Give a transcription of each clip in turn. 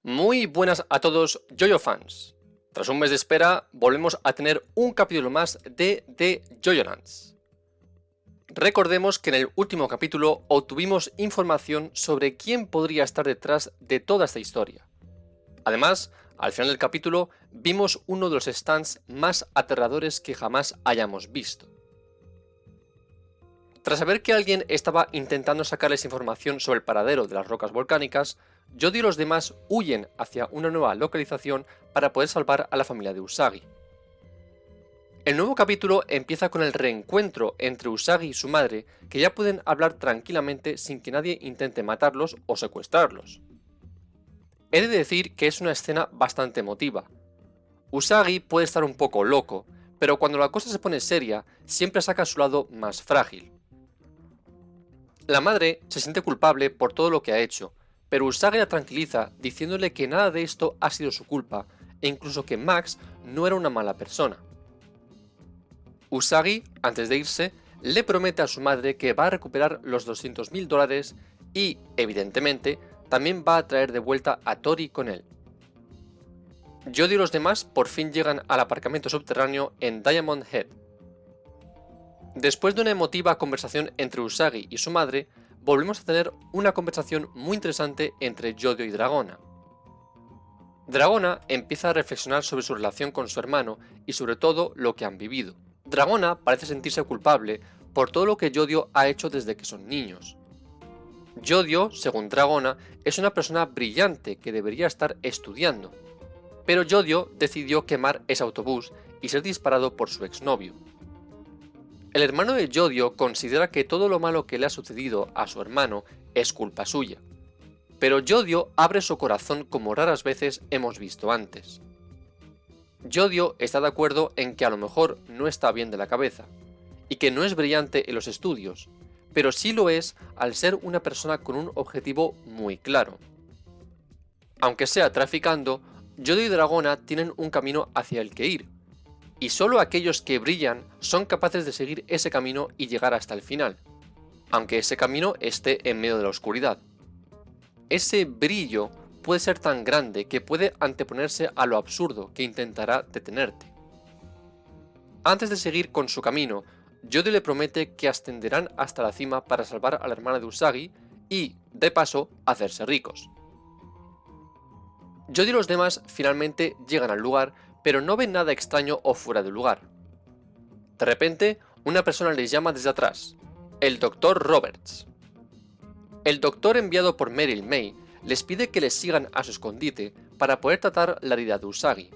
Muy buenas a todos, JoJo fans. Tras un mes de espera, volvemos a tener un capítulo más de The JoJolands. Recordemos que en el último capítulo obtuvimos información sobre quién podría estar detrás de toda esta historia. Además, al final del capítulo vimos uno de los stands más aterradores que jamás hayamos visto. Tras saber que alguien estaba intentando sacarles información sobre el paradero de las rocas volcánicas, Jody y los demás huyen hacia una nueva localización para poder salvar a la familia de Usagi. El nuevo capítulo empieza con el reencuentro entre Usagi y su madre, que ya pueden hablar tranquilamente sin que nadie intente matarlos o secuestrarlos. He de decir que es una escena bastante emotiva. Usagi puede estar un poco loco, pero cuando la cosa se pone seria, siempre saca su lado más frágil. La madre se siente culpable por todo lo que ha hecho, pero Usagi la tranquiliza diciéndole que nada de esto ha sido su culpa e incluso que Max no era una mala persona. Usagi, antes de irse, le promete a su madre que va a recuperar los $200.000 y, evidentemente, también va a traer de vuelta a Tori con él. Jody y los demás por fin llegan al aparcamiento subterráneo en Diamond Head. Después de una emotiva conversación entre Usagi y su madre, volvemos a tener una conversación muy interesante entre Jody y Dragona. Dragona empieza a reflexionar sobre su relación con su hermano y sobre todo lo que han vivido. Dragona parece sentirse culpable por todo lo que Yodio ha hecho desde que son niños. Yodio, según Dragona, es una persona brillante que debería estar estudiando, pero Yodio decidió quemar ese autobús y ser disparado por su exnovio. El hermano de Yodio considera que todo lo malo que le ha sucedido a su hermano es culpa suya, pero Yodio abre su corazón como raras veces hemos visto antes. Yodio está de acuerdo en que a lo mejor no está bien de la cabeza, y que no es brillante en los estudios, pero sí lo es al ser una persona con un objetivo muy claro. Aunque sea traficando, Yodio y Dragona tienen un camino hacia el que ir, y solo aquellos que brillan son capaces de seguir ese camino y llegar hasta el final, aunque ese camino esté en medio de la oscuridad. Ese brillo puede ser tan grande que puede anteponerse a lo absurdo que intentará detenerte. Antes de seguir con su camino, Jody le promete que ascenderán hasta la cima para salvar a la hermana de Usagi y, de paso, hacerse ricos. Jody y los demás finalmente llegan al lugar, pero no ven nada extraño o fuera de lugar. De repente, una persona les llama desde atrás, el Dr. Roberts. El doctor enviado por Meryl May les pide que les sigan a su escondite para poder tratar la herida de Usagi.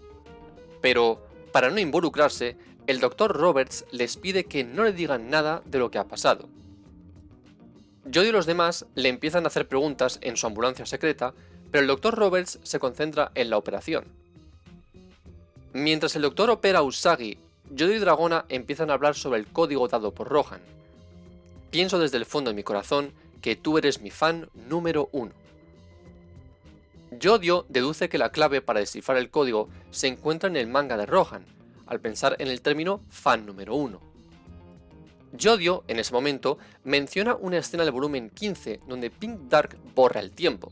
Pero, para no involucrarse, el Dr. Roberts les pide que no le digan nada de lo que ha pasado. Jody y los demás le empiezan a hacer preguntas en su ambulancia secreta, pero el Dr. Roberts se concentra en la operación. Mientras el doctor opera a Usagi, Jody y Dragona empiezan a hablar sobre el código dado por Rohan. Pienso desde el fondo de mi corazón que tú eres mi fan número 1. Yodio deduce que la clave para descifrar el código se encuentra en el manga de Rohan, al pensar en el término fan número 1. Yodio, en ese momento, menciona una escena del volumen 15 donde Pink Dark borra el tiempo.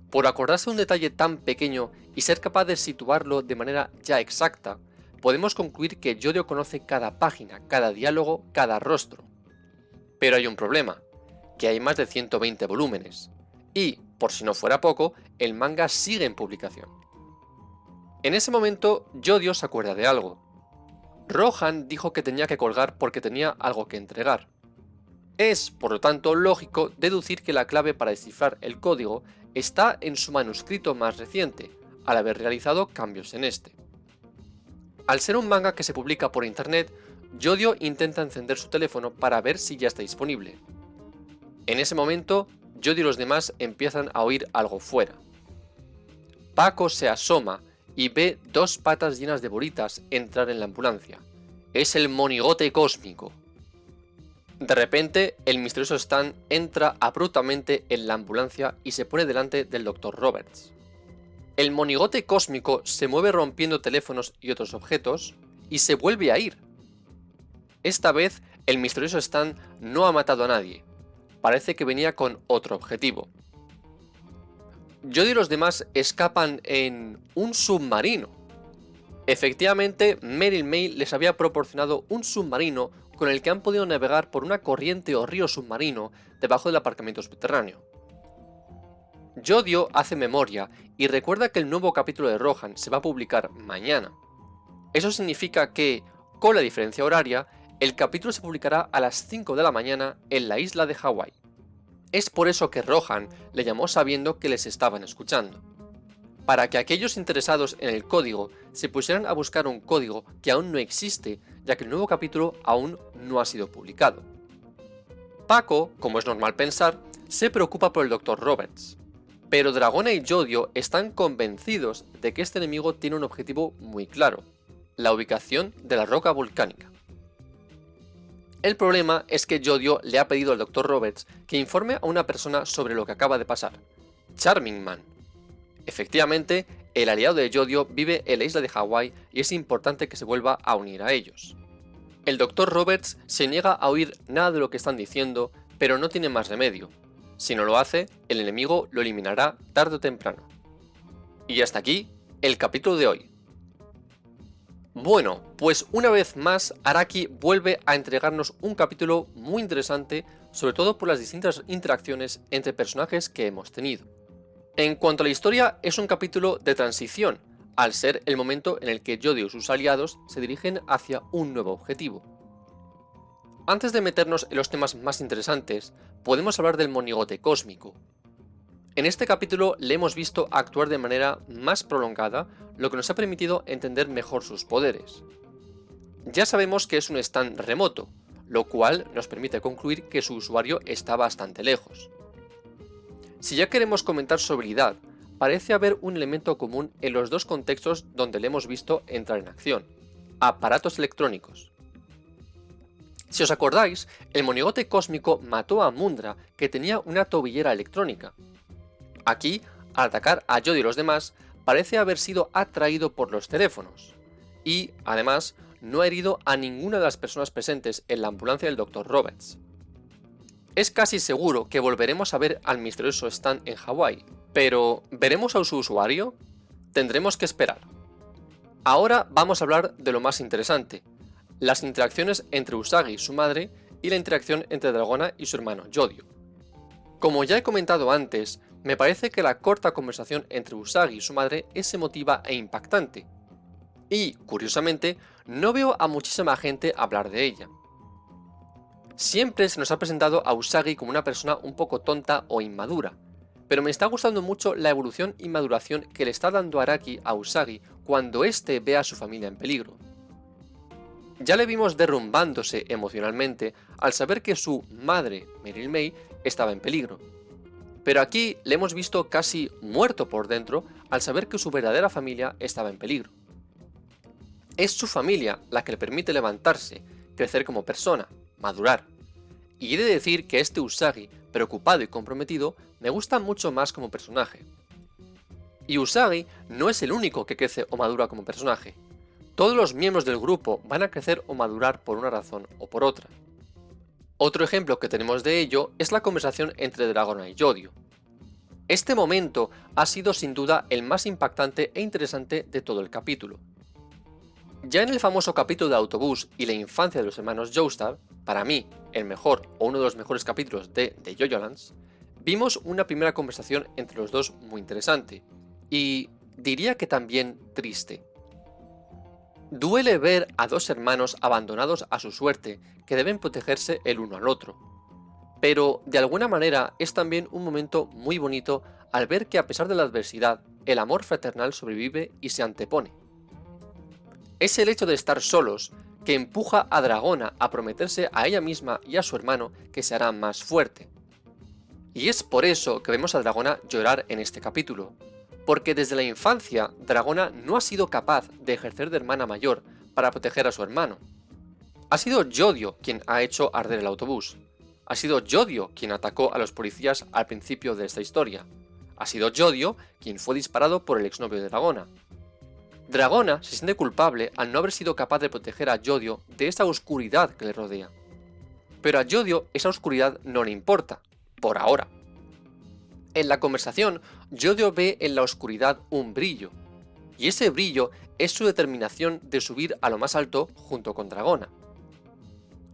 Por acordarse de un detalle tan pequeño y ser capaz de situarlo de manera ya exacta, podemos concluir que Yodio conoce cada página, cada diálogo, cada rostro. Pero hay un problema, que hay más de 120 volúmenes, y, por si no fuera poco, el manga sigue en publicación. En ese momento, Yodio se acuerda de algo. Rohan dijo que tenía que colgar porque tenía algo que entregar. Es, por lo tanto, lógico deducir que la clave para descifrar el código está en su manuscrito más reciente, al haber realizado cambios en este. Al ser un manga que se publica por internet, Yodio intenta encender su teléfono para ver si ya está disponible. En ese momento, Jody y los demás empiezan a oír algo fuera. Paco se asoma y ve 2 patas llenas de bolitas entrar en la ambulancia. Es el monigote cósmico. De repente, el misterioso Stan entra abruptamente en la ambulancia y se pone delante del Dr. Roberts. El monigote cósmico se mueve rompiendo teléfonos y otros objetos y se vuelve a ir. Esta vez, el misterioso Stan no ha matado a nadie. Parece que venía con otro objetivo. Yodio y los demás escapan en un submarino. Efectivamente, Meryl May les había proporcionado un submarino con el que han podido navegar por una corriente o río submarino debajo del aparcamiento subterráneo. Yodio hace memoria y recuerda que el nuevo capítulo de Rohan se va a publicar mañana. Eso significa que, con la diferencia horaria, el capítulo se publicará a las 5 de la mañana en la isla de Hawái. Es por eso que Rohan le llamó sabiendo que les estaban escuchando, para que aquellos interesados en el código se pusieran a buscar un código que aún no existe, ya que el nuevo capítulo aún no ha sido publicado. Paco, como es normal pensar, se preocupa por el Dr. Roberts, pero Dragona y Yodio están convencidos de que este enemigo tiene un objetivo muy claro: la ubicación de la roca volcánica. El problema es que Yodio le ha pedido al Dr. Roberts que informe a una persona sobre lo que acaba de pasar: Charming Man. Efectivamente, el aliado de Yodio vive en la isla de Hawái y es importante que se vuelva a unir a ellos. El Dr. Roberts se niega a oír nada de lo que están diciendo, pero no tiene más remedio. Si no lo hace, el enemigo lo eliminará tarde o temprano. Y hasta aquí el capítulo de hoy. Bueno, pues una vez más Araki vuelve a entregarnos un capítulo muy interesante, sobre todo por las distintas interacciones entre personajes que hemos tenido. En cuanto a la historia, es un capítulo de transición, al ser el momento en el que Yodio y sus aliados se dirigen hacia un nuevo objetivo. Antes de meternos en los temas más interesantes, podemos hablar del monigote cósmico. En este capítulo le hemos visto actuar de manera más prolongada, lo que nos ha permitido entender mejor sus poderes. Ya sabemos que es un stand remoto, lo cual nos permite concluir que su usuario está bastante lejos. Si ya queremos comentar su habilidad, parece haber un elemento común en los dos contextos donde le hemos visto entrar en acción: aparatos electrónicos. Si os acordáis, el monigote cósmico mató a Mundra, que tenía una tobillera electrónica. Aquí, al atacar a Yodio y los demás, parece haber sido atraído por los teléfonos, y, además, no ha herido a ninguna de las personas presentes en la ambulancia del Dr. Roberts. Es casi seguro que volveremos a ver al misterioso stand en Hawái, pero ¿veremos a su usuario? Tendremos que esperar. Ahora vamos a hablar de lo más interesante: las interacciones entre Usagi y su madre y la interacción entre Dragona y su hermano Yodio. Como ya he comentado antes, me parece que la corta conversación entre Usagi y su madre es emotiva e impactante. Y, curiosamente, no veo a muchísima gente hablar de ella. Siempre se nos ha presentado a Usagi como una persona un poco tonta o inmadura, pero me está gustando mucho la evolución y maduración que le está dando Araki a Usagi cuando éste ve a su familia en peligro. Ya le vimos derrumbándose emocionalmente al saber que su madre, Meryl May, estaba en peligro. Pero aquí le hemos visto casi muerto por dentro al saber que su verdadera familia estaba en peligro. Es su familia la que le permite levantarse, crecer como persona, madurar. Y he de decir que este Usagi, preocupado y comprometido, me gusta mucho más como personaje. Y Usagi no es el único que crece o madura como personaje. Todos los miembros del grupo van a crecer o madurar por una razón o por otra. Otro ejemplo que tenemos de ello es la conversación entre Dragona y Yodio. Este momento ha sido sin duda el más impactante e interesante de todo el capítulo. Ya en el famoso capítulo de autobús y la infancia de los hermanos Joestar, para mí el mejor o uno de los mejores capítulos de The JoJolands, vimos una primera conversación entre los dos muy interesante, y diría que también triste. Duele ver a dos hermanos abandonados a su suerte, que deben protegerse el uno al otro. Pero de alguna manera es también un momento muy bonito al ver que a pesar de la adversidad, el amor fraternal sobrevive y se antepone. Es el hecho de estar solos que empuja a Dragona a prometerse a ella misma y a su hermano que se hará más fuerte. Y es por eso que vemos a Dragona llorar en este capítulo, porque desde la infancia Dragona no ha sido capaz de ejercer de hermana mayor para proteger a su hermano. Ha sido Yodio quien ha hecho arder el autobús. Ha sido Yodio quien atacó a los policías al principio de esta historia. Ha sido Yodio quien fue disparado por el exnovio de Dragona. Dragona se siente culpable al no haber sido capaz de proteger a Yodio de esa oscuridad que le rodea. Pero a Yodio esa oscuridad no le importa, por ahora. En la conversación, Yodio ve en la oscuridad un brillo, y ese brillo es su determinación de subir a lo más alto junto con Dragona.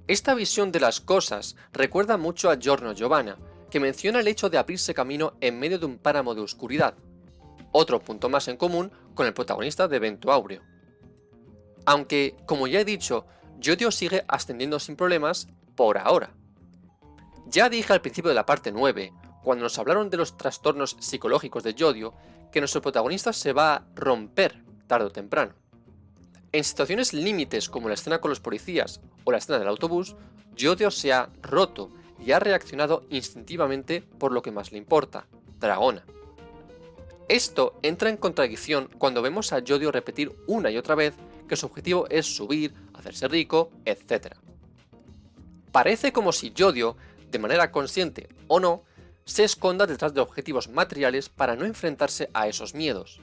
Esta visión de las cosas recuerda mucho a Giorno Giovanna, que menciona el hecho de abrirse camino en medio de un páramo de oscuridad, otro punto más en común con el protagonista de Vento Áureo. Aunque, como ya he dicho, Yodio sigue ascendiendo sin problemas por ahora. Ya dije al principio de la parte 9, cuando nos hablaron de los trastornos psicológicos de Yodio, que nuestro protagonista se va a romper tarde o temprano. En situaciones límites como la escena con los policías o la escena del autobús, Yodio se ha roto y ha reaccionado instintivamente por lo que más le importa, Dragona. Esto entra en contradicción cuando vemos a Yodio repetir una y otra vez que su objetivo es subir, hacerse rico, etc. Parece como si Yodio, de manera consciente o no, se esconda detrás de objetivos materiales para no enfrentarse a esos miedos.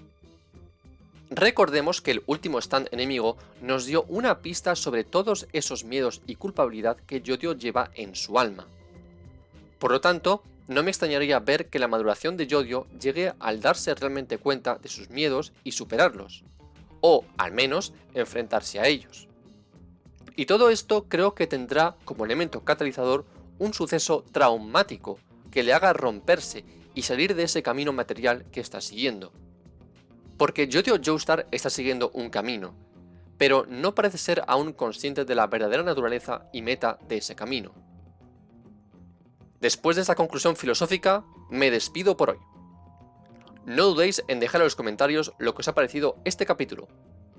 Recordemos que el último stand enemigo nos dio una pista sobre todos esos miedos y culpabilidad que Yodio lleva en su alma. Por lo tanto, no me extrañaría ver que la maduración de Yodio llegue al darse realmente cuenta de sus miedos y superarlos, o al menos enfrentarse a ellos. Y todo esto creo que tendrá como elemento catalizador un suceso traumático que le haga romperse y salir de ese camino material que está siguiendo. Porque Yodio Joestar está siguiendo un camino, pero no parece ser aún consciente de la verdadera naturaleza y meta de ese camino. Después de esta conclusión filosófica, me despido por hoy. No dudéis en dejar en los comentarios lo que os ha parecido este capítulo.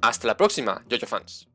¡Hasta la próxima, JoJo fans!